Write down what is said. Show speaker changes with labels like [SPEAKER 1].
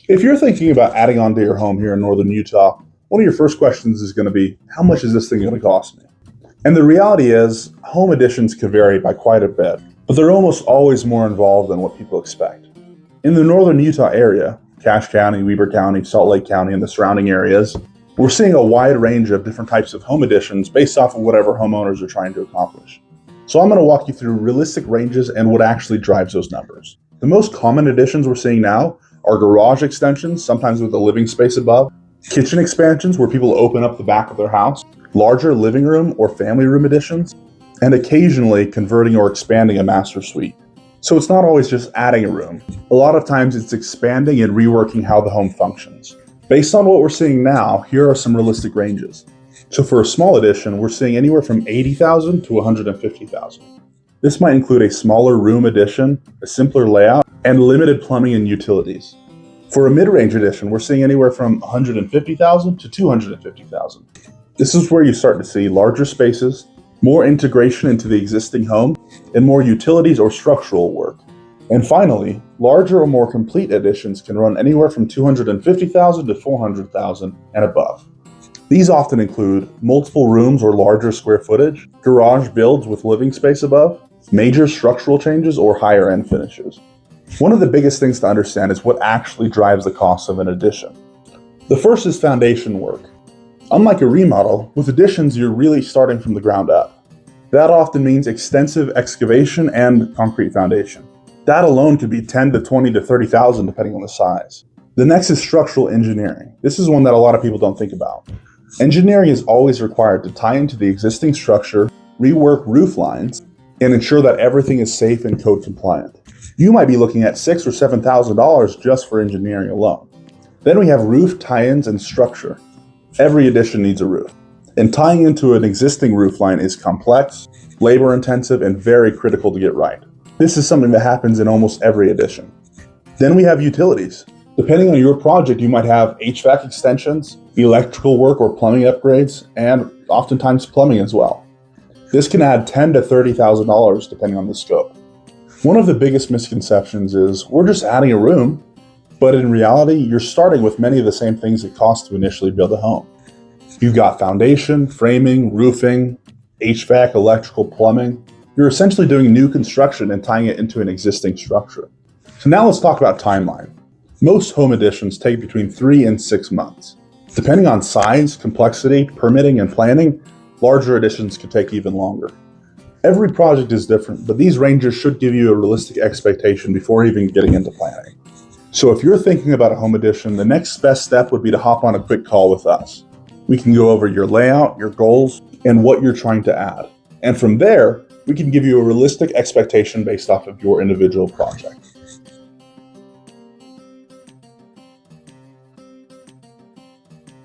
[SPEAKER 1] If you're thinking about adding on to your home here in northern Utah, one of your first questions is going to be, how much is this thing going to cost me? And the reality is, home additions can vary by quite a bit, but they're almost always more involved than what people expect. In the northern Utah area, Cache County, Weber County, Salt Lake County, and the surrounding areas, we're seeing a wide range of different types of home additions based off of whatever homeowners are trying to accomplish. So I'm going to walk you through realistic ranges and what actually drives those numbers. The most common additions we're seeing now are garage extensions, sometimes with a living space above, kitchen expansions where people open up the back of their house, larger living room or family room additions, and occasionally converting or expanding a master suite. So it's not always just adding a room. A lot of times it's expanding and reworking how the home functions. Based on what we're seeing now, here are some realistic ranges. So for a small addition, we're seeing anywhere from $80,000 to $150,000. This might include a smaller room addition, a simpler layout, and limited plumbing and utilities. For a mid-range addition, we're seeing anywhere from $150,000 to $250,000. This is where you start to see larger spaces, more integration into the existing home, and more utilities or structural work. And finally, larger or more complete additions can run anywhere from $250,000 to $400,000 and above. These often include multiple rooms or larger square footage, garage builds with living space above, major structural changes, or higher end finishes. One of the biggest things to understand is what actually drives the cost of an addition. The first is foundation work. Unlike a remodel, with additions you're really starting from the ground up. That often means extensive excavation and concrete foundation. That alone could be $10,000 to $20,000 to $30,000 depending on the size. The next is structural engineering. This is one that a lot of people don't think about. Engineering is always required to tie into the existing structure, rework roof lines, and ensure that everything is safe and code compliant. You might be looking at $6,000 or $7,000 just for engineering alone. Then we have roof tie-ins and structure. Every addition needs a roof, and tying into an existing roof line is complex, labor-intensive, and very critical to get right. This is something that happens in almost every addition. Then we have utilities. Depending on your project, you might have HVAC extensions, electrical work or plumbing upgrades, and oftentimes plumbing as well. This can add $10,000 to $30,000 depending on the scope. One of the biggest misconceptions is we're just adding a room, but in reality, you're starting with many of the same things it costs to initially build a home. You've got foundation, framing, roofing, HVAC, electrical, plumbing. You're essentially doing new construction and tying it into an existing structure. So now let's talk about timeline. Most home additions take between 3 and 6 months. Depending on size, complexity, permitting, and planning, larger additions could take even longer. Every project is different, but these ranges should give you a realistic expectation before even getting into planning. So if you're thinking about a home addition, the next best step would be to hop on a quick call with us. We can go over your layout, your goals, and what you're trying to add. And from there, we can give you a realistic expectation based off of your individual project.